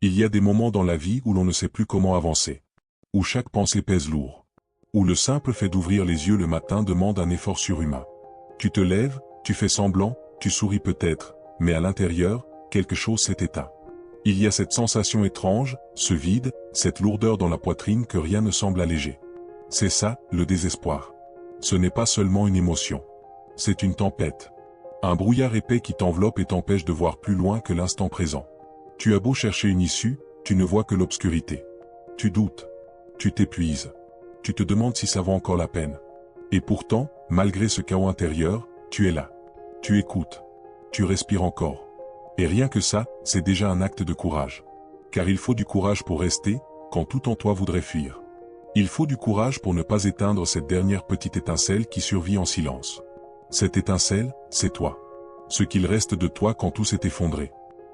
Il y a des moments dans la vie où l'on ne sait plus comment avancer. Où chaque pensée pèse lourd. Où le simple fait d'ouvrir les yeux le matin demande un effort surhumain. Tu te lèves, tu fais semblant, tu souris peut-être, mais à l'intérieur, quelque chose s'est éteint. Il y a cette sensation étrange, ce vide, cette lourdeur dans la poitrine que rien ne semble alléger. C'est ça, le désespoir. Ce n'est pas seulement une émotion. C'est une tempête. Un brouillard épais qui t'enveloppe et t'empêche de voir plus loin que l'instant présent. Tu as beau chercher une issue, tu ne vois que l'obscurité. Tu doutes. Tu t'épuises. Tu te demandes si ça vaut encore la peine. Et pourtant, malgré ce chaos intérieur, tu es là. Tu écoutes. Tu respires encore. Et rien que ça, c'est déjà un acte de courage. Car il faut du courage pour rester, quand tout en toi voudrait fuir. Il faut du courage pour ne pas éteindre cette dernière petite étincelle qui survit en silence. Cette étincelle, c'est toi. Ce qu'il reste de toi quand tout s'est effondré.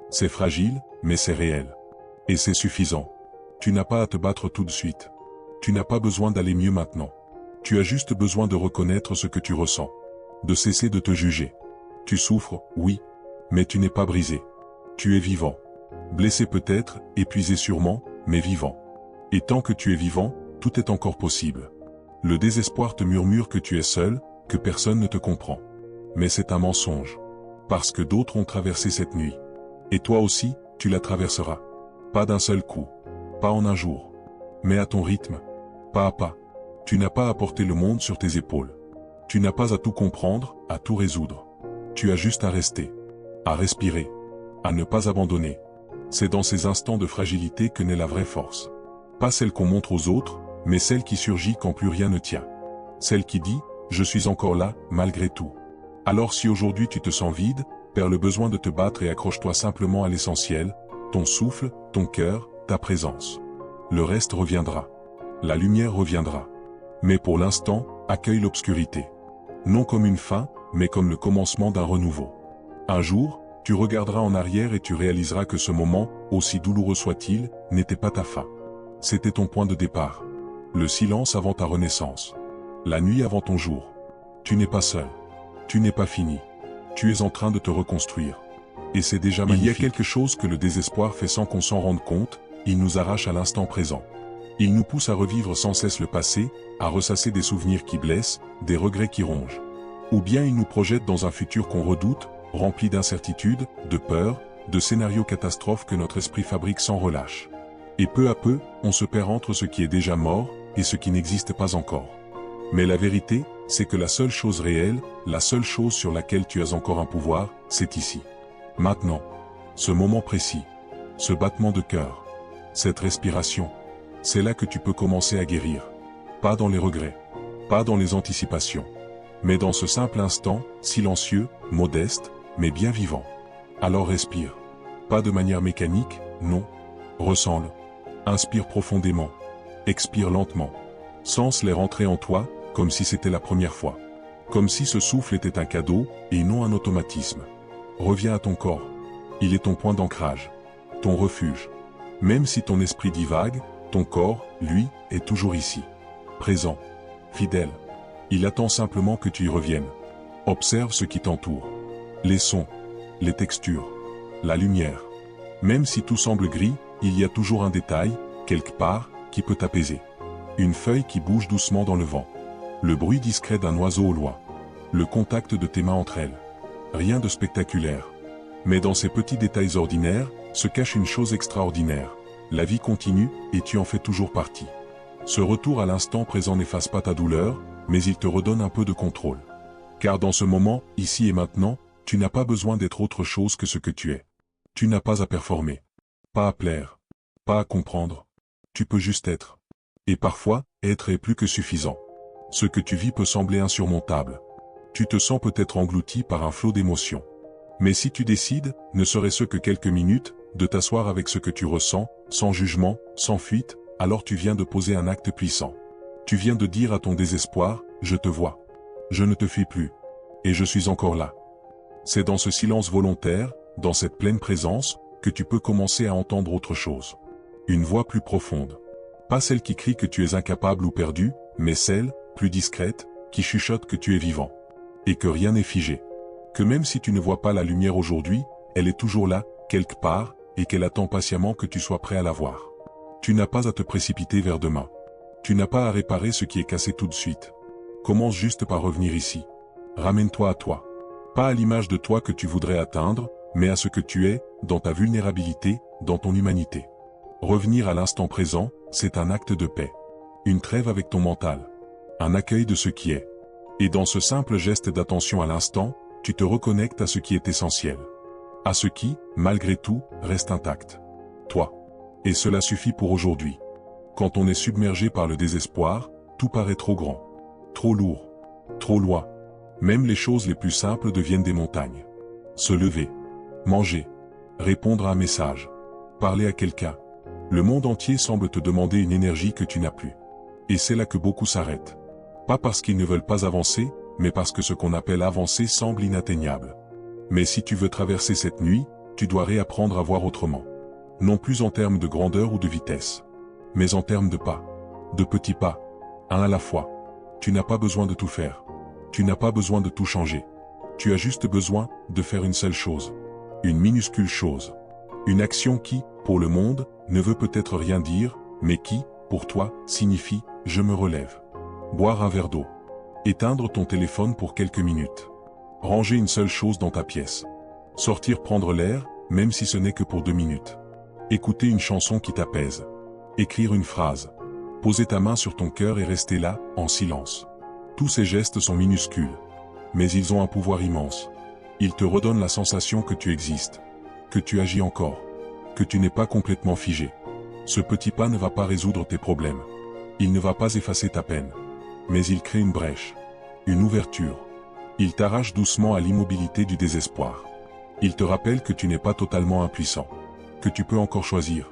C'est fragile, mais c'est réel. Et c'est suffisant. Tu n'as pas à te battre tout de suite. Tu n'as pas besoin d'aller mieux maintenant. Tu as juste besoin de reconnaître ce que tu ressens. De cesser de te juger. Tu souffres, oui, mais tu n'es pas brisé. Tu es vivant. Blessé peut-être, épuisé sûrement, mais vivant. Et tant que tu es vivant, tout est encore possible. Le désespoir te murmure que tu es seul, que personne ne te comprend. Mais c'est un mensonge. Parce que d'autres ont traversé cette nuit. Et toi aussi, tu la traverseras. Pas d'un seul coup. Pas en un jour. Mais à ton rythme. Pas à pas. Tu n'as pas à porter le monde sur tes épaules. Tu n'as pas à tout comprendre, à tout résoudre. Tu as juste à rester. À respirer. À ne pas abandonner. C'est dans ces instants de fragilité que naît la vraie force. Pas celle qu'on montre aux autres, mais celle qui surgit quand plus rien ne tient. Celle qui dit, je suis encore là, malgré tout. Alors si aujourd'hui tu te sens vide, perds le besoin de te battre et accroche-toi simplement à l'essentiel, ton souffle, ton cœur, ta présence. Le reste reviendra. La lumière reviendra. Mais pour l'instant, accueille l'obscurité. Non comme une fin, mais comme le commencement d'un renouveau. Un jour, tu regarderas en arrière et tu réaliseras que ce moment, aussi douloureux soit-il, n'était pas ta fin. C'était ton point de départ. Le silence avant ta renaissance. La nuit avant ton jour. Tu n'es pas seul. Tu n'es pas fini. Tu es en train de te reconstruire. Et c'est déjà magnifique. Il y a quelque chose que le désespoir fait sans qu'on s'en rende compte, il nous arrache à l'instant présent. Il nous pousse à revivre sans cesse le passé, à ressasser des souvenirs qui blessent, des regrets qui rongent. Ou bien il nous projette dans un futur qu'on redoute, rempli d'incertitudes, de peurs, de scénarios catastrophes que notre esprit fabrique sans relâche. Et peu à peu, on se perd entre ce qui est déjà mort, et ce qui n'existe pas encore. Mais la vérité, c'est que la seule chose réelle, la seule chose sur laquelle tu as encore un pouvoir, c'est ici. Maintenant. Ce moment précis. Ce battement de cœur. Cette respiration. C'est là que tu peux commencer à guérir. Pas dans les regrets. Pas dans les anticipations. Mais dans ce simple instant, silencieux, modeste, mais bien vivant. Alors respire. Pas de manière mécanique, non. Ressens-le. Inspire profondément. Expire lentement. Sens les rentrer en toi, comme si c'était la première fois. Comme si ce souffle était un cadeau, et non un automatisme. Reviens à ton corps. Il est ton point d'ancrage. Ton refuge. Même si ton esprit divague, ton corps, lui, est toujours ici. Présent. Fidèle. Il attend simplement que tu y reviennes. Observe ce qui t'entoure. Les sons. Les textures. La lumière. Même si tout semble gris, il y a toujours un détail, quelque part, qui peut t'apaiser. Une feuille qui bouge doucement dans le vent. Le bruit discret d'un oiseau au loin. Le contact de tes mains entre elles. Rien de spectaculaire. Mais dans ces petits détails ordinaires, se cache une chose extraordinaire. La vie continue, et tu en fais toujours partie. Ce retour à l'instant présent n'efface pas ta douleur, mais il te redonne un peu de contrôle. Car dans ce moment, ici et maintenant, tu n'as pas besoin d'être autre chose que ce que tu es. Tu n'as pas à performer. Pas à plaire. Pas à comprendre. Tu peux juste être. Et parfois, être est plus que suffisant. Ce que tu vis peut sembler insurmontable. Tu te sens peut-être englouti par un flot d'émotions. Mais si tu décides, ne serait-ce que quelques minutes, de t'asseoir avec ce que tu ressens, sans jugement, sans fuite, alors tu viens de poser un acte puissant. Tu viens de dire à ton désespoir, je te vois. Je ne te fuis plus. Et je suis encore là. C'est dans ce silence volontaire, dans cette pleine présence, que tu peux commencer à entendre autre chose. Une voix plus profonde. Pas celle qui crie que tu es incapable ou perdu, mais celle, plus discrète, qui chuchote que tu es vivant. Et que rien n'est figé. Que même si tu ne vois pas la lumière aujourd'hui, elle est toujours là, quelque part, et qu'elle attend patiemment que tu sois prêt à la voir. Tu n'as pas à te précipiter vers demain. Tu n'as pas à réparer ce qui est cassé tout de suite. Commence juste par revenir ici. Ramène-toi à toi. Pas à l'image de toi que tu voudrais atteindre, mais à ce que tu es, dans ta vulnérabilité, dans ton humanité. Revenir à l'instant présent, c'est un acte de paix. Une trêve avec ton mental. Un accueil de ce qui est. Et dans ce simple geste d'attention à l'instant, tu te reconnectes à ce qui est essentiel. À ce qui, malgré tout, reste intact. Toi. Et cela suffit pour aujourd'hui. Quand on est submergé par le désespoir, tout paraît trop grand. Trop lourd. Trop loin. Même les choses les plus simples deviennent des montagnes. Se lever. Manger. Répondre à un message. Parler à quelqu'un. Le monde entier semble te demander une énergie que tu n'as plus. Et c'est là que beaucoup s'arrêtent. Pas parce qu'ils ne veulent pas avancer, mais parce que ce qu'on appelle avancer semble inatteignable. Mais si tu veux traverser cette nuit, tu dois réapprendre à voir autrement. Non plus en termes de grandeur ou de vitesse, mais en termes de pas. De petits pas. Un à la fois. Tu n'as pas besoin de tout faire. Tu n'as pas besoin de tout changer. Tu as juste besoin de faire une seule chose. Une minuscule chose. Une action qui, pour le monde, ne veut peut-être rien dire, mais qui, pour toi, signifie « je me relève ». Boire un verre d'eau. Éteindre ton téléphone pour quelques minutes. Ranger une seule chose dans ta pièce. Sortir prendre l'air, même si ce n'est que pour 2 minutes. Écouter une chanson qui t'apaise. Écrire une phrase. Poser ta main sur ton cœur et rester là, en silence. Tous ces gestes sont minuscules. Mais ils ont un pouvoir immense. Ils te redonnent la sensation que tu existes. Que tu agis encore. Que tu n'es pas complètement figé. Ce petit pas ne va pas résoudre tes problèmes. Il ne va pas effacer ta peine. Mais il crée une brèche. Une ouverture. Il t'arrache doucement à l'immobilité du désespoir. Il te rappelle que tu n'es pas totalement impuissant. Que tu peux encore choisir.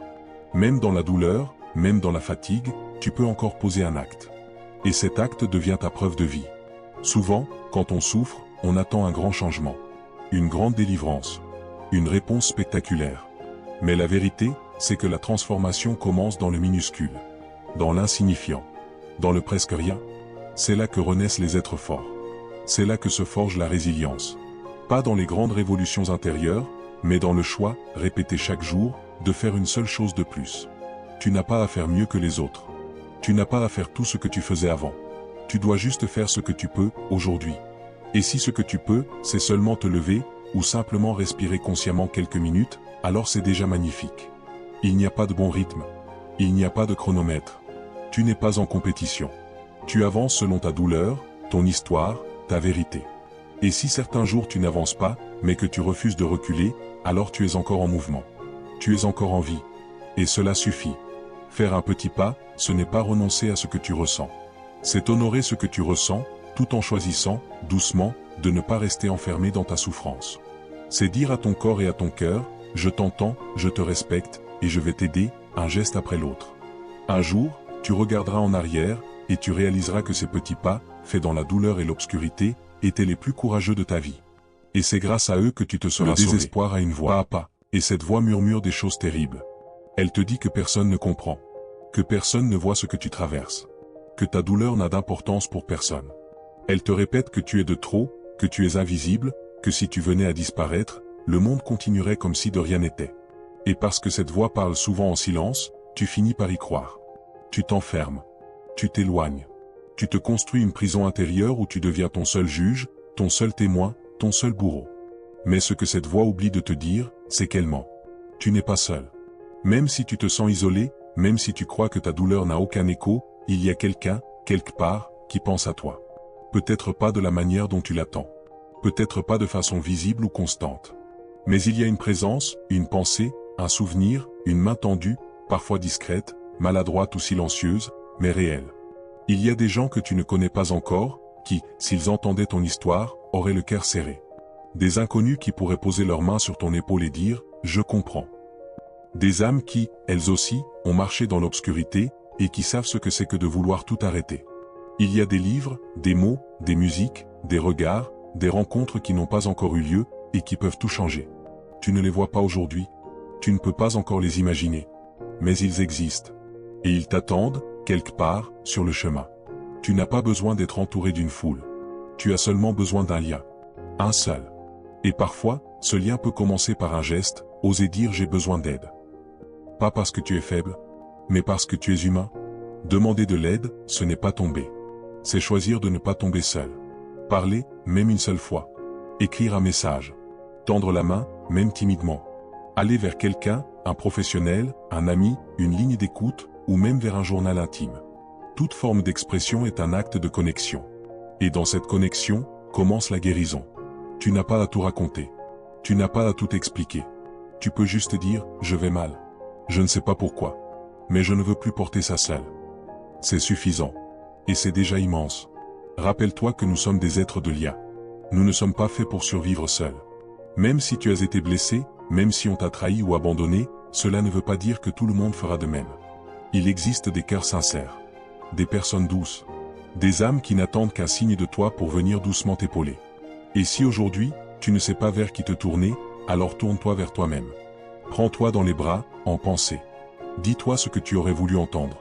Même dans la douleur, même dans la fatigue, tu peux encore poser un acte. Et cet acte devient ta preuve de vie. Souvent, quand on souffre, on attend un grand changement. Une grande délivrance. Une réponse spectaculaire. Mais la vérité, c'est que la transformation commence dans le minuscule. Dans l'insignifiant. Dans le presque rien. C'est là que renaissent les êtres forts. C'est là que se forge la résilience. Pas dans les grandes révolutions intérieures, mais dans le choix, répété chaque jour, de faire une seule chose de plus. Tu n'as pas à faire mieux que les autres. Tu n'as pas à faire tout ce que tu faisais avant. Tu dois juste faire ce que tu peux, aujourd'hui. Et si ce que tu peux, c'est seulement te lever, ou simplement respirer consciemment quelques minutes, alors c'est déjà magnifique. Il n'y a pas de bon rythme. Il n'y a pas de chronomètre. Tu n'es pas en compétition. Tu avances selon ta douleur, ton histoire, ta vérité. Et si certains jours tu n'avances pas, mais que tu refuses de reculer, alors tu es encore en mouvement. Tu es encore en vie. Et cela suffit. Faire un petit pas, ce n'est pas renoncer à ce que tu ressens. C'est honorer ce que tu ressens, tout en choisissant, doucement, de ne pas rester enfermé dans ta souffrance. C'est dire à ton corps et à ton cœur, je t'entends, je te respecte, et je vais t'aider, un geste après l'autre. Un jour, tu regarderas en arrière, et tu réaliseras que ces petits pas, faits dans la douleur et l'obscurité, étaient les plus courageux de ta vie. Et c'est grâce à eux que tu te seras sauvé. Le désespoir a une voix, pas à pas, et cette voix murmure des choses terribles. Elle te dit que personne ne comprend, que personne ne voit ce que tu traverses, que ta douleur n'a d'importance pour personne. Elle te répète que tu es de trop, que tu es invisible, que si tu venais à disparaître, le monde continuerait comme si de rien n'était. Et parce que cette voix parle souvent en silence, tu finis par y croire. Tu t'enfermes. Tu t'éloignes. Tu te construis une prison intérieure où tu deviens ton seul juge, ton seul témoin, ton seul bourreau. Mais ce que cette voix oublie de te dire, c'est qu'elle ment. Tu n'es pas seul. Même si tu te sens isolé, même si tu crois que ta douleur n'a aucun écho, il y a quelqu'un, quelque part, qui pense à toi. Peut-être pas de la manière dont tu l'attends. Peut-être pas de façon visible ou constante. Mais il y a une présence, une pensée, un souvenir, une main tendue, parfois discrète, maladroite ou silencieuse, mais réelle. Il y a des gens que tu ne connais pas encore, qui, s'ils entendaient ton histoire, auraient le cœur serré. Des inconnus qui pourraient poser leurs mains sur ton épaule et dire « Je comprends ». Des âmes qui, elles aussi, ont marché dans l'obscurité, et qui savent ce que c'est que de vouloir tout arrêter. Il y a des livres, des mots, des musiques, des regards, des rencontres qui n'ont pas encore eu lieu, et qui peuvent tout changer. Tu ne les vois pas aujourd'hui. Tu ne peux pas encore les imaginer. Mais ils existent. Et ils t'attendent, quelque part, sur le chemin. Tu n'as pas besoin d'être entouré d'une foule. Tu as seulement besoin d'un lien. Un seul. Et parfois, ce lien peut commencer par un geste, Oser dire j'ai besoin d'aide. Pas parce que tu es faible, mais parce que tu es humain. Demander de l'aide, ce n'est pas tomber. C'est choisir de ne pas tomber seul. Parler, même une seule fois. Écrire un message. Tendre la main, même timidement. Aller vers quelqu'un, un professionnel, un ami, une ligne d'écoute, ou même vers un journal intime. Toute forme d'expression est un acte de connexion. Et dans cette connexion, commence la guérison. Tu n'as pas à tout raconter. Tu n'as pas à tout expliquer. Tu peux juste dire « je vais mal ». Je ne sais pas pourquoi. Mais je ne veux plus porter ça seul. C'est suffisant. Et c'est déjà immense. Rappelle-toi que nous sommes des êtres de lien. Nous ne sommes pas faits pour survivre seuls. Même si tu as été blessé, même si on t'a trahi ou abandonné, cela ne veut pas dire que tout le monde fera de même. Il existe des cœurs sincères. Des personnes douces. Des âmes qui n'attendent qu'un signe de toi pour venir doucement t'épauler. Et si aujourd'hui, tu ne sais pas vers qui te tourner, alors tourne-toi vers toi-même. Prends-toi dans les bras, en pensée. Dis-toi ce que tu aurais voulu entendre.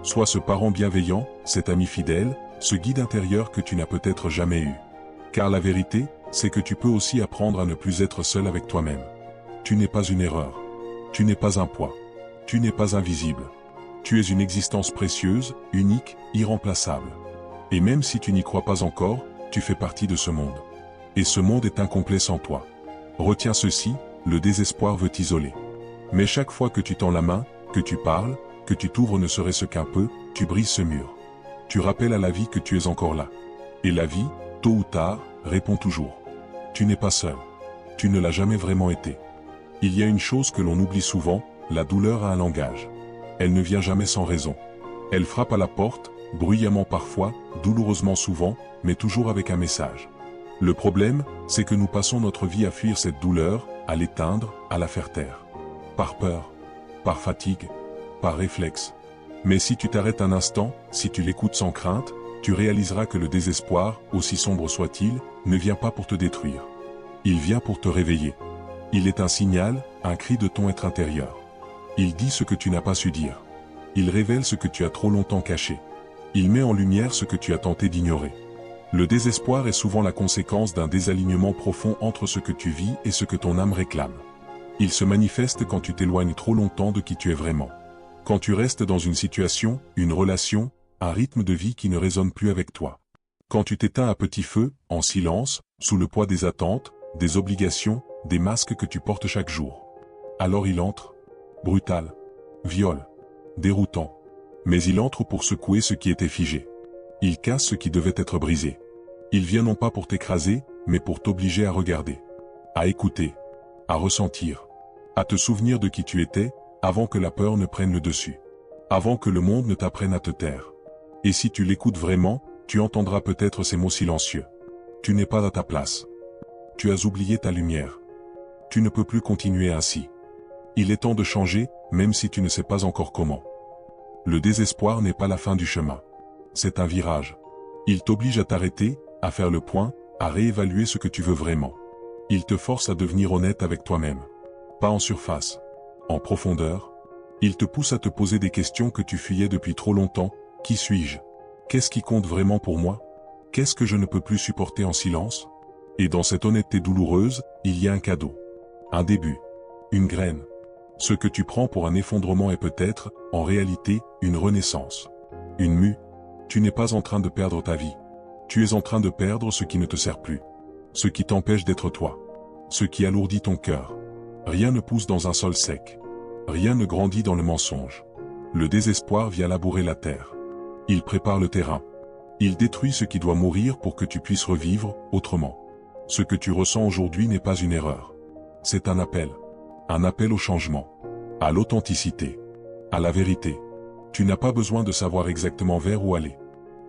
Sois ce parent bienveillant, cet ami fidèle, ce guide intérieur que tu n'as peut-être jamais eu. Car la vérité, c'est que tu peux aussi apprendre à ne plus être seul avec toi-même. Tu n'es pas une erreur. Tu n'es pas un poids. Tu n'es pas invisible. Tu es une existence précieuse, unique, irremplaçable. Et même si tu n'y crois pas encore, tu fais partie de ce monde. Et ce monde est incomplet sans toi. Retiens ceci, le désespoir veut t'isoler. Mais chaque fois que tu tends la main, que tu parles, que tu t'ouvres ne serait-ce qu'un peu, tu brises ce mur. Tu rappelles à la vie que tu es encore là. Et la vie, tôt ou tard, répond toujours. Tu n'es pas seul. Tu ne l'as jamais vraiment été. Il y a une chose que l'on oublie souvent, la douleur a un langage. Elle ne vient jamais sans raison. Elle frappe à la porte, bruyamment parfois, douloureusement souvent, mais toujours avec un message. Le problème, c'est que nous passons notre vie à fuir cette douleur, à l'éteindre, à la faire taire. Par peur, par fatigue, par réflexe. Mais si tu t'arrêtes un instant, si tu l'écoutes sans crainte, tu réaliseras que le désespoir, aussi sombre soit-il, ne vient pas pour te détruire. Il vient pour te réveiller. Il est un signal, un cri de ton être intérieur. Il dit ce que tu n'as pas su dire. Il révèle ce que tu as trop longtemps caché. Il met en lumière ce que tu as tenté d'ignorer. Le désespoir est souvent la conséquence d'un désalignement profond entre ce que tu vis et ce que ton âme réclame. Il se manifeste quand tu t'éloignes trop longtemps de qui tu es vraiment. Quand tu restes dans une situation, une relation, un rythme de vie qui ne résonne plus avec toi. Quand tu t'éteins à petit feu, en silence, sous le poids des attentes, des obligations, des masques que tu portes chaque jour. Alors il entre. Brutal. Viol. Déroutant. Mais il entre pour secouer ce qui était figé. Il casse ce qui devait être brisé. Il vient non pas pour t'écraser, mais pour t'obliger à regarder. À écouter. À ressentir. À te souvenir de qui tu étais, avant que la peur ne prenne le dessus. Avant que le monde ne t'apprenne à te taire. Et si tu l'écoutes vraiment, tu entendras peut-être ces mots silencieux. Tu n'es pas à ta place. Tu as oublié ta lumière. Tu ne peux plus continuer ainsi. Il est temps de changer, même si tu ne sais pas encore comment. Le désespoir n'est pas la fin du chemin. C'est un virage. Il t'oblige à t'arrêter, à faire le point, à réévaluer ce que tu veux vraiment. Il te force à devenir honnête avec toi-même. Pas en surface. En profondeur. Il te pousse à te poser des questions que tu fuyais depuis trop longtemps. Qui suis-je? Qu'est-ce qui compte vraiment pour moi? Qu'est-ce que je ne peux plus supporter en silence? Et dans cette honnêteté douloureuse, il y a un cadeau. Un début. Une graine. Ce que tu prends pour un effondrement est peut-être, en réalité, une renaissance. Une mue. Tu n'es pas en train de perdre ta vie. Tu es en train de perdre ce qui ne te sert plus. Ce qui t'empêche d'être toi. Ce qui alourdit ton cœur. Rien ne pousse dans un sol sec. Rien ne grandit dans le mensonge. Le désespoir vient labourer la terre. Il prépare le terrain. Il détruit ce qui doit mourir pour que tu puisses revivre autrement. Ce que tu ressens aujourd'hui n'est pas une erreur. C'est un appel. Un appel au changement. À l'authenticité. À la vérité. Tu n'as pas besoin de savoir exactement vers où aller.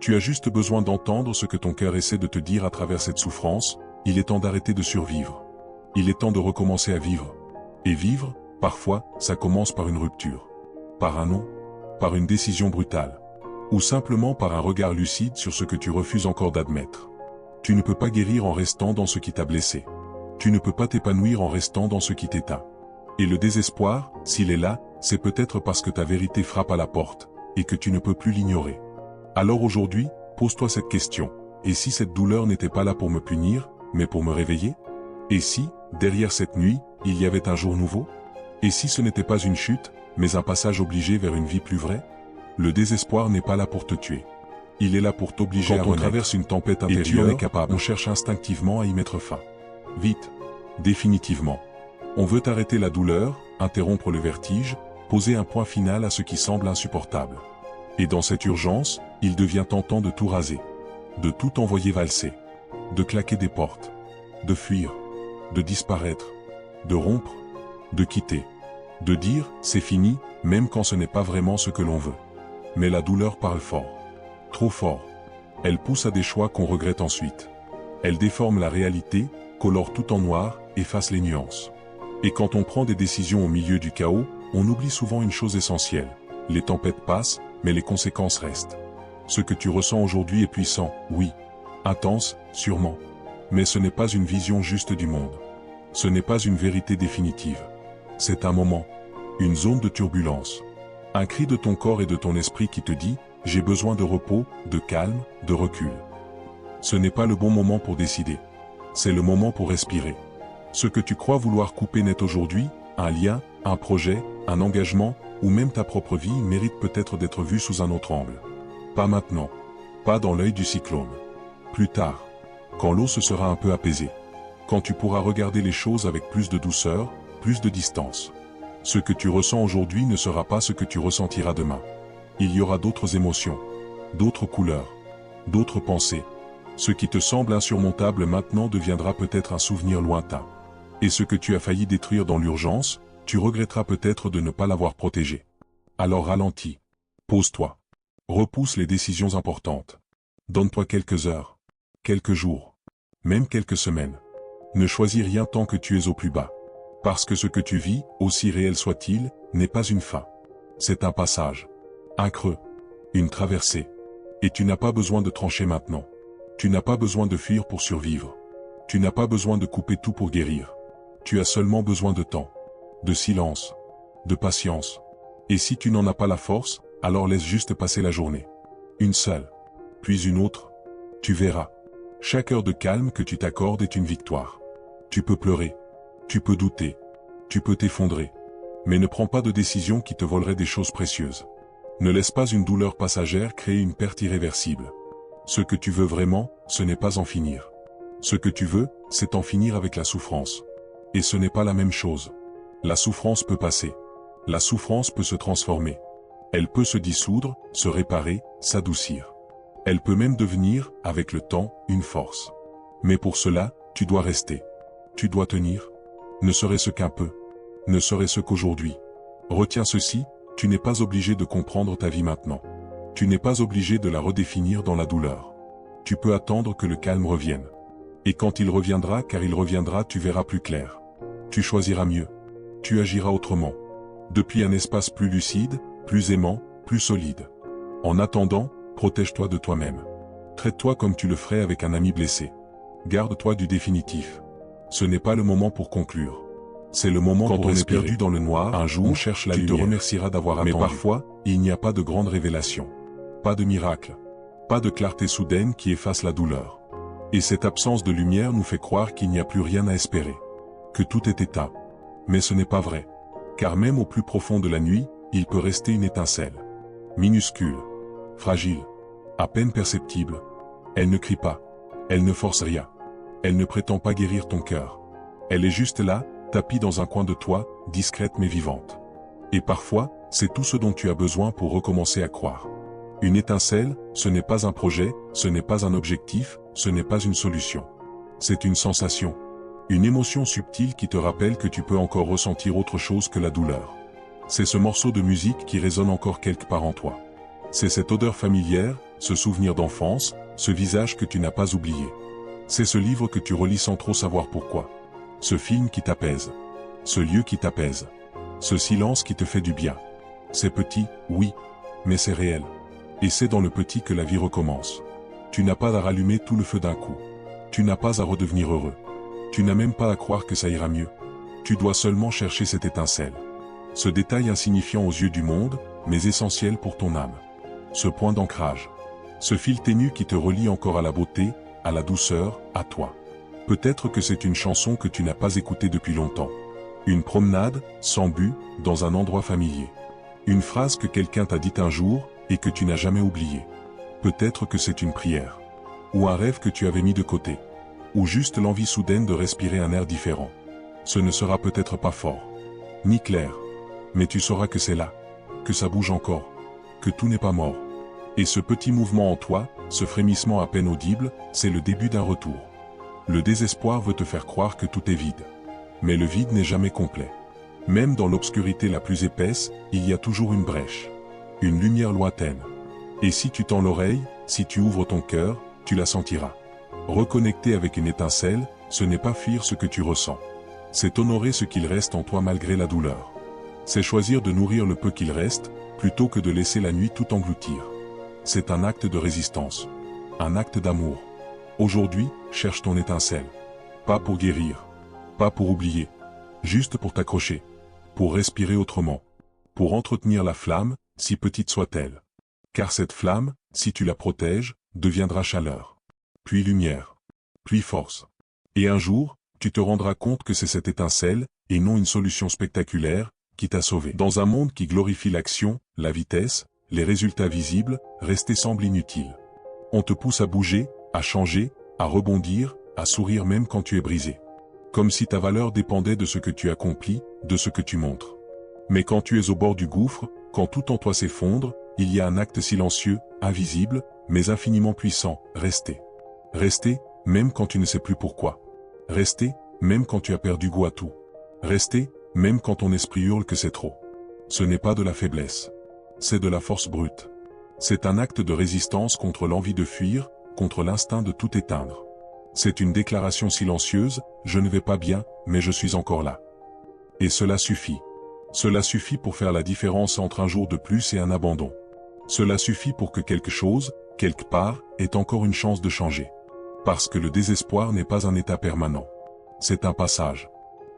Tu as juste besoin d'entendre ce que ton cœur essaie de te dire à travers cette souffrance. Il est temps d'arrêter de survivre. Il est temps de recommencer à vivre. Et vivre, parfois, ça commence par une rupture. Par un non. Par une décision brutale. Ou simplement par un regard lucide sur ce que tu refuses encore d'admettre. Tu ne peux pas guérir en restant dans ce qui t'a blessé. Tu ne peux pas t'épanouir en restant dans ce qui t'éteint. Et le désespoir, s'il est là, c'est peut-être parce que ta vérité frappe à la porte, et que tu ne peux plus l'ignorer. Alors aujourd'hui, pose-toi cette question. Et si cette douleur n'était pas là pour me punir, mais pour me réveiller? Et si, derrière cette nuit, il y avait un jour nouveau? Et si ce n'était pas une chute, mais un passage obligé vers une vie plus vraie? Le désespoir n'est pas là pour te tuer. Il est là pour t'obliger à renaître. Quand on traverse une tempête intérieure, et tu en es capable, on cherche instinctivement à y mettre fin. Vite. Définitivement. On veut arrêter la douleur, interrompre le vertige, poser un point final à ce qui semble insupportable. Et dans cette urgence, il devient tentant de tout raser. De tout envoyer valser. De claquer des portes. De fuir. De disparaître. De rompre. De quitter. De dire « c'est fini », même quand ce n'est pas vraiment ce que l'on veut. Mais la douleur parle fort. Trop fort. Elle pousse à des choix qu'on regrette ensuite. Elle déforme la réalité, colore tout en noir, efface les nuances. Et quand on prend des décisions au milieu du chaos, on oublie souvent une chose essentielle. Les tempêtes passent, mais les conséquences restent. Ce que tu ressens aujourd'hui est puissant, oui. Intense, sûrement. Mais ce n'est pas une vision juste du monde. Ce n'est pas une vérité définitive. C'est un moment. Une zone de turbulence. Un cri de ton corps et de ton esprit qui te dit « j'ai besoin de repos, de calme, de recul ». Ce n'est pas le bon moment pour décider. C'est le moment pour respirer. Ce que tu crois vouloir couper net aujourd'hui, un lien, un projet, un engagement, ou même ta propre vie mérite peut-être d'être vu sous un autre angle. Pas maintenant. Pas dans l'œil du cyclone. Plus tard. Quand l'eau se sera un peu apaisée. Quand tu pourras regarder les choses avec plus de douceur, plus de distance. Ce que tu ressens aujourd'hui ne sera pas ce que tu ressentiras demain. Il y aura d'autres émotions, d'autres couleurs, d'autres pensées. Ce qui te semble insurmontable maintenant deviendra peut-être un souvenir lointain. Et ce que tu as failli détruire dans l'urgence, tu regretteras peut-être de ne pas l'avoir protégé. Alors ralentis. Pose-toi. Repousse les décisions importantes. Donne-toi quelques heures, quelques jours, même quelques semaines. Ne choisis rien tant que tu es au plus bas. Parce que ce que tu vis, aussi réel soit-il, n'est pas une fin. C'est un passage. Un creux. Une traversée. Et tu n'as pas besoin de trancher maintenant. Tu n'as pas besoin de fuir pour survivre. Tu n'as pas besoin de couper tout pour guérir. Tu as seulement besoin de temps. De silence. De patience. Et si tu n'en as pas la force, alors laisse juste passer la journée. Une seule. Puis une autre. Tu verras. Chaque heure de calme que tu t'accordes est une victoire. Tu peux pleurer. Tu peux douter. Tu peux t'effondrer. Mais ne prends pas de décision qui te volerait des choses précieuses. Ne laisse pas une douleur passagère créer une perte irréversible. Ce que tu veux vraiment, ce n'est pas en finir. Ce que tu veux, c'est en finir avec la souffrance. Et ce n'est pas la même chose. La souffrance peut passer. La souffrance peut se transformer. Elle peut se dissoudre, se réparer, s'adoucir. Elle peut même devenir, avec le temps, une force. Mais pour cela, tu dois rester. Tu dois tenir. Ne serait-ce qu'un peu. Ne serait-ce qu'aujourd'hui. Retiens ceci, tu n'es pas obligé de comprendre ta vie maintenant. Tu n'es pas obligé de la redéfinir dans la douleur. Tu peux attendre que le calme revienne. Et quand il reviendra, car il reviendra, tu verras plus clair. Tu choisiras mieux. Tu agiras autrement. Depuis un espace plus lucide, plus aimant, plus solide. En attendant, protège-toi de toi-même. Traite-toi comme tu le ferais avec un ami blessé. Garde-toi du définitif. Ce n'est pas le moment pour conclure. C'est le moment quand on est perdu dans le noir, un jour, on cherche la lumière. Tu te remercieras d'avoir attendu. Mais parfois, il n'y a pas de grande révélation. Pas de miracle. Pas de clarté soudaine qui efface la douleur. Et cette absence de lumière nous fait croire qu'il n'y a plus rien à espérer. Que tout est éteint. Mais ce n'est pas vrai. Car même au plus profond de la nuit, il peut rester une étincelle. Minuscule. Fragile. À peine perceptible. Elle ne crie pas. Elle ne force rien. Elle ne prétend pas guérir ton cœur. Elle est juste là, tapie dans un coin de toi, discrète mais vivante. Et parfois, c'est tout ce dont tu as besoin pour recommencer à croire. Une étincelle, ce n'est pas un projet, ce n'est pas un objectif, ce n'est pas une solution. C'est une sensation. Une émotion subtile qui te rappelle que tu peux encore ressentir autre chose que la douleur. C'est ce morceau de musique qui résonne encore quelque part en toi. C'est cette odeur familière, ce souvenir d'enfance, ce visage que tu n'as pas oublié. C'est ce livre que tu relis sans trop savoir pourquoi. Ce film qui t'apaise. Ce lieu qui t'apaise. Ce silence qui te fait du bien. C'est petit, oui, mais c'est réel. Et c'est dans le petit que la vie recommence. Tu n'as pas à rallumer tout le feu d'un coup. Tu n'as pas à redevenir heureux. Tu n'as même pas à croire que ça ira mieux. Tu dois seulement chercher cette étincelle. Ce détail insignifiant aux yeux du monde, mais essentiel pour ton âme. Ce point d'ancrage. Ce fil ténu qui te relie encore à la beauté, à la douceur, à toi. Peut-être que c'est une chanson que tu n'as pas écoutée depuis longtemps. Une promenade, sans but, dans un endroit familier. Une phrase que quelqu'un t'a dite un jour, et que tu n'as jamais oubliée. Peut-être que c'est une prière. Ou un rêve que tu avais mis de côté. Ou juste l'envie soudaine de respirer un air différent. Ce ne sera peut-être pas fort, ni clair. Mais tu sauras que c'est là. Que ça bouge encore. Que tout n'est pas mort. Et ce petit mouvement en toi, ce frémissement à peine audible, c'est le début d'un retour. Le désespoir veut te faire croire que tout est vide. Mais le vide n'est jamais complet. Même dans l'obscurité la plus épaisse, il y a toujours une brèche. Une lumière lointaine. Et si tu tends l'oreille, si tu ouvres ton cœur, tu la sentiras. Reconnecter avec une étincelle, ce n'est pas fuir ce que tu ressens. C'est honorer ce qu'il reste en toi malgré la douleur. C'est choisir de nourrir le peu qu'il reste, plutôt que de laisser la nuit tout engloutir. C'est un acte de résistance. Un acte d'amour. Aujourd'hui, cherche ton étincelle. Pas pour guérir. Pas pour oublier. Juste pour t'accrocher. Pour respirer autrement. Pour entretenir la flamme, si petite soit-elle. Car cette flamme, si tu la protèges, deviendra chaleur. Puis lumière. Puis force. Et un jour, tu te rendras compte que c'est cette étincelle, et non une solution spectaculaire, qui t'a sauvé. Dans un monde qui glorifie l'action, la vitesse, les résultats visibles, rester semble inutile. On te pousse à bouger, à changer, à rebondir, à sourire même quand tu es brisé. Comme si ta valeur dépendait de ce que tu accomplis, de ce que tu montres. Mais quand tu es au bord du gouffre, quand tout en toi s'effondre, il y a un acte silencieux, invisible, mais infiniment puissant, rester. Rester, même quand tu ne sais plus pourquoi. Rester, même quand tu as perdu goût à tout. Rester, même quand ton esprit hurle que c'est trop. Ce n'est pas de la faiblesse. C'est de la force brute. C'est un acte de résistance contre l'envie de fuir, contre l'instinct de tout éteindre. C'est une déclaration silencieuse, je ne vais pas bien, mais je suis encore là. Et cela suffit. Cela suffit pour faire la différence entre un jour de plus et un abandon. Cela suffit pour que quelque chose, quelque part, ait encore une chance de changer. Parce que le désespoir n'est pas un état permanent. C'est un passage.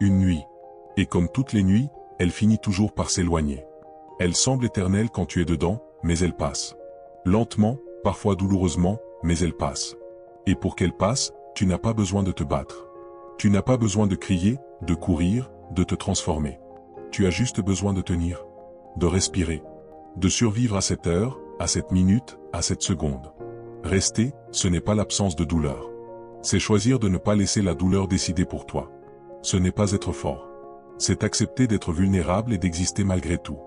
Une nuit. Et comme toutes les nuits, elle finit toujours par s'éloigner. Elle semble éternelle quand tu es dedans, mais elle passe. Lentement, parfois douloureusement, mais elle passe. Et pour qu'elle passe, tu n'as pas besoin de te battre. Tu n'as pas besoin de crier, de courir, de te transformer. Tu as juste besoin de tenir, de respirer, de survivre à cette heure, à cette minute, à cette seconde. Rester, ce n'est pas l'absence de douleur. C'est choisir de ne pas laisser la douleur décider pour toi. Ce n'est pas être fort. C'est accepter d'être vulnérable et d'exister malgré tout.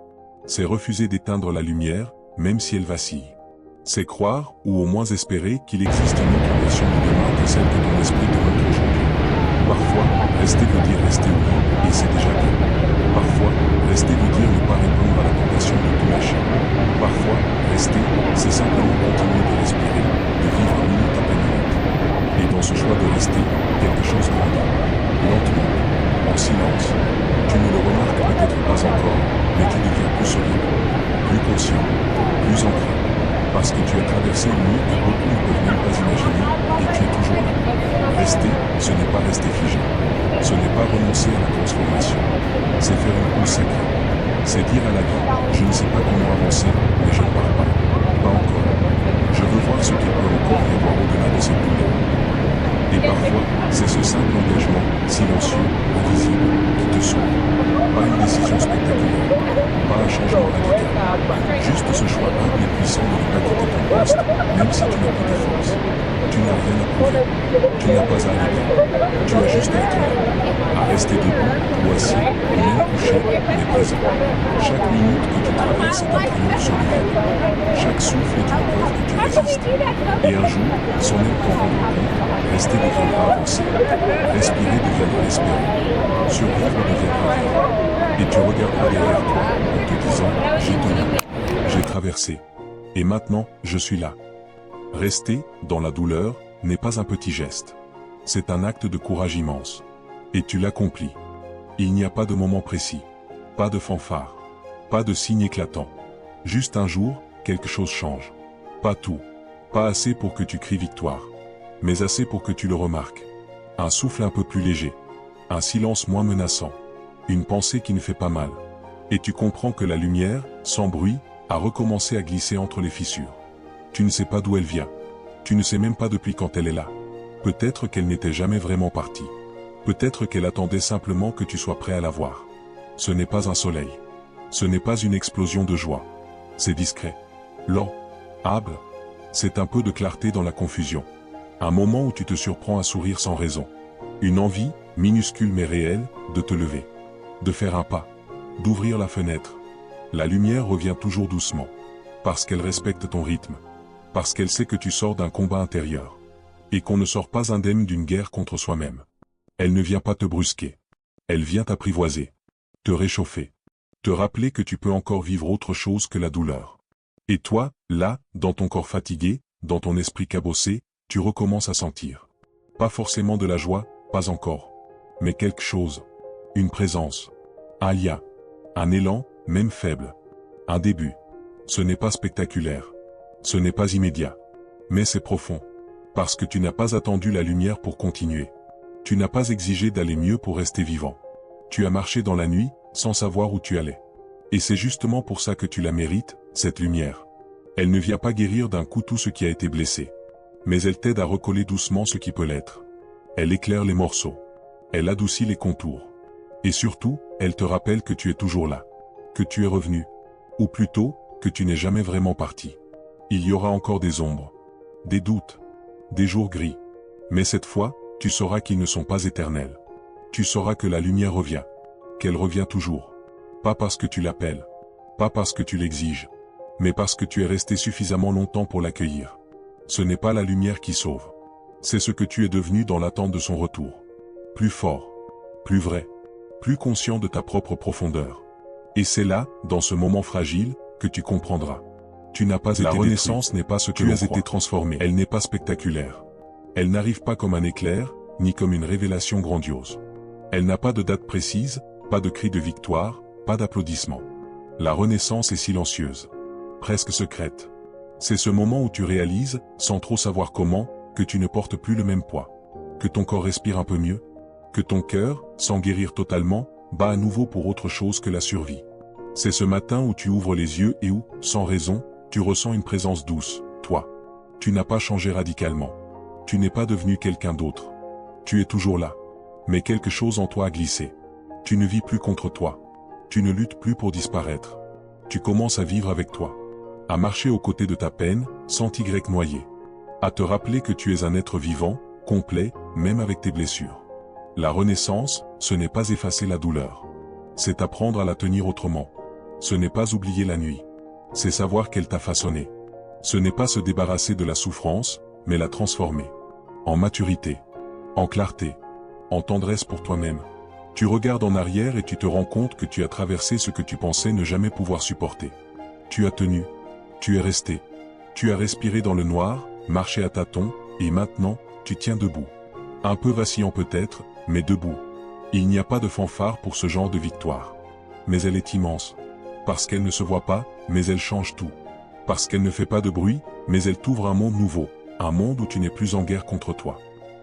C'est refuser d'éteindre la lumière, même si elle vacille. C'est croire, ou au moins espérer, qu'il existe une autre version de demain que celle que ton esprit te montre aujourd'hui. Parfois, rester veut dire rester au lit, et c'est déjà bien. Parfois, rester veut dire ne pas répondre à la tentation de tout lâcher. Parfois, rester, c'est simplement continuer de respirer, de vivre minute après minute. Et dans ce choix de rester, quelque chose grandit. Lentement, en silence. Tu ne le remarques peut-être pas encore, mais tu deviens plus solide, plus conscient, plus ancré. Parce que tu as traversé une nuit que beaucoup ne peuvent même pas imaginer, et tu es toujours là. Rester, ce n'est pas rester figé. Ce n'est pas renoncer à la transformation. C'est faire une pause sacrée. C'est dire à la vie, je ne sais pas comment avancer, mais je ne pars pas. Pas encore. Je veux voir ce qu'il peut encore y avoir au-delà de cette douleur. Et parfois, c'est ce simple engagement, silencieux, invisible, qui te sauve. Pas une décision spectaculaire. Pas un changement radical. Juste ce choix humble et puissant de ne pas quitter ton poste, même si tu n'as plus de force. Tu n'as rien à prouver. Tu n'as pas à aller bien. Tu as juste à être là. À rester debout, ou assis, ou même couché, mais présent. Chaque minute que tu traverses est un triomphe sur le vide. Chaque souffle est une preuve que tu résistes. Et un jour, sans même t'en rendre compte, rester deviendra avancer. Respirer deviendra espérer. Survivre deviendra vivre. Et tu regarderas derrière toi, en te disant, j'ai tenu. J'ai traversé. Et maintenant, je suis là. Rester, dans la douleur, n'est pas un petit geste. C'est un acte de courage immense. Et tu l'accomplis. Il n'y a pas de moment précis. Pas de fanfare. Pas de signe éclatant. Juste un jour, quelque chose change. Pas tout. Pas assez pour que tu cries victoire. Mais assez pour que tu le remarques. Un souffle un peu plus léger. Un silence moins menaçant. Une pensée qui ne fait pas mal. Et tu comprends que la lumière, sans bruit, a recommencé à glisser entre les fissures. Tu ne sais pas d'où elle vient. Tu ne sais même pas depuis quand elle est là. Peut-être qu'elle n'était jamais vraiment partie. Peut-être qu'elle attendait simplement que tu sois prêt à la voir. Ce n'est pas un soleil. Ce n'est pas une explosion de joie. C'est discret. Lent. Humble. C'est un peu de clarté dans la confusion. Un moment où tu te surprends à sourire sans raison. Une envie, minuscule mais réelle, de te lever. De faire un pas. D'ouvrir la fenêtre. La lumière revient toujours doucement. Parce qu'elle respecte ton rythme. Parce qu'elle sait que tu sors d'un combat intérieur. Et qu'on ne sort pas indemne d'une guerre contre soi-même. Elle ne vient pas te brusquer. Elle vient t'apprivoiser. Te réchauffer. Te rappeler que tu peux encore vivre autre chose que la douleur. Et toi, là, dans ton corps fatigué, dans ton esprit cabossé, tu recommences à sentir. Pas forcément de la joie, pas encore. Mais quelque chose. Une présence. Un lien. Un élan, même faible. Un début. Ce n'est pas spectaculaire. Ce n'est pas immédiat. Mais c'est profond. Parce que tu n'as pas attendu la lumière pour continuer. Tu n'as pas exigé d'aller mieux pour rester vivant. Tu as marché dans la nuit, sans savoir où tu allais. Et c'est justement pour ça que tu la mérites, cette lumière. Elle ne vient pas guérir d'un coup tout ce qui a été blessé. Mais elle t'aide à recoller doucement ce qui peut l'être. Elle éclaire les morceaux. Elle adoucit les contours. Et surtout, elle te rappelle que tu es toujours là. Que tu es revenu. Ou plutôt, que tu n'es jamais vraiment parti. Il y aura encore des ombres. Des doutes. Des jours gris. Mais cette fois, tu sauras qu'ils ne sont pas éternels. Tu sauras que la lumière revient. Qu'elle revient toujours. Pas parce que tu l'appelles. Pas parce que tu l'exiges. Mais parce que tu es resté suffisamment longtemps pour l'accueillir. Ce n'est pas la lumière qui sauve. C'est ce que tu es devenu dans l'attente de son retour. Plus fort. Plus vrai. Plus conscient de ta propre profondeur. Et c'est là, dans ce moment fragile, que tu comprendras. Tu n'as pas été détruit. La renaissance n'est pas ce que tu as été transformé. Elle n'est pas spectaculaire. Elle n'arrive pas comme un éclair, ni comme une révélation grandiose. Elle n'a pas de date précise, pas de cri de victoire, pas d'applaudissements. La renaissance est silencieuse. Presque secrète. C'est ce moment où tu réalises, sans trop savoir comment, que tu ne portes plus le même poids. Que ton corps respire un peu mieux. Que ton cœur, sans guérir totalement, bat à nouveau pour autre chose que la survie. C'est ce matin où tu ouvres les yeux et où, sans raison, tu ressens une présence douce, toi. Tu n'as pas changé radicalement. Tu n'es pas devenu quelqu'un d'autre. Tu es toujours là. Mais quelque chose en toi a glissé. Tu ne vis plus contre toi. Tu ne luttes plus pour disparaître. Tu commences à vivre avec toi. À marcher aux côtés de ta peine, sans t'y noyer. À te rappeler que tu es un être vivant, complet, même avec tes blessures. La renaissance, ce n'est pas effacer la douleur. C'est apprendre à la tenir autrement. Ce n'est pas oublier la nuit. C'est savoir qu'elle t'a façonné. Ce n'est pas se débarrasser de la souffrance, mais la transformer. En maturité. En clarté. En tendresse pour toi-même. Tu regardes en arrière et tu te rends compte que tu as traversé ce que tu pensais ne jamais pouvoir supporter. Tu as tenu. Tu es resté. Tu as respiré dans le noir, marché à tâtons, et maintenant, tu tiens debout. Un peu vacillant peut-être, mais debout. Il n'y a pas de fanfare pour ce genre de victoire. Mais elle est immense. Parce qu'elle ne se voit pas, mais elle change tout. Parce qu'elle ne fait pas de bruit, mais elle t'ouvre un monde nouveau. Un monde où tu n'es plus en guerre contre toi.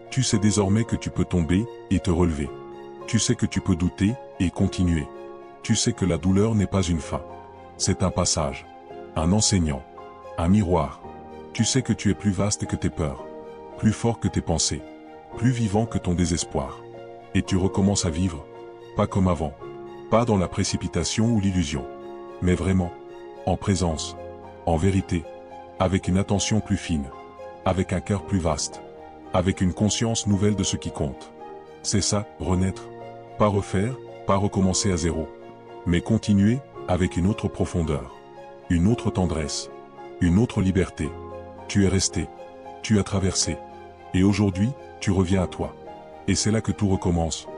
Tu sais désormais que tu peux tomber, et te relever. Tu sais que tu peux douter, et continuer. Tu sais que la douleur n'est pas une fin. C'est un passage. Un enseignant. Un miroir. Tu sais que tu es plus vaste que tes peurs. Plus fort que tes pensées. Plus vivant que ton désespoir. Et tu recommences à vivre. Pas comme avant. Pas dans la précipitation ou l'illusion. Mais vraiment. En présence. En vérité. Avec une attention plus fine. Avec un cœur plus vaste. Avec une conscience nouvelle de ce qui compte. C'est ça, renaître. Pas refaire, pas recommencer à zéro. Mais continuer, avec une autre profondeur. Une autre tendresse. Une autre liberté. Tu es resté. Tu as traversé. Et aujourd'hui, tu reviens à toi. Et c'est là que tout recommence.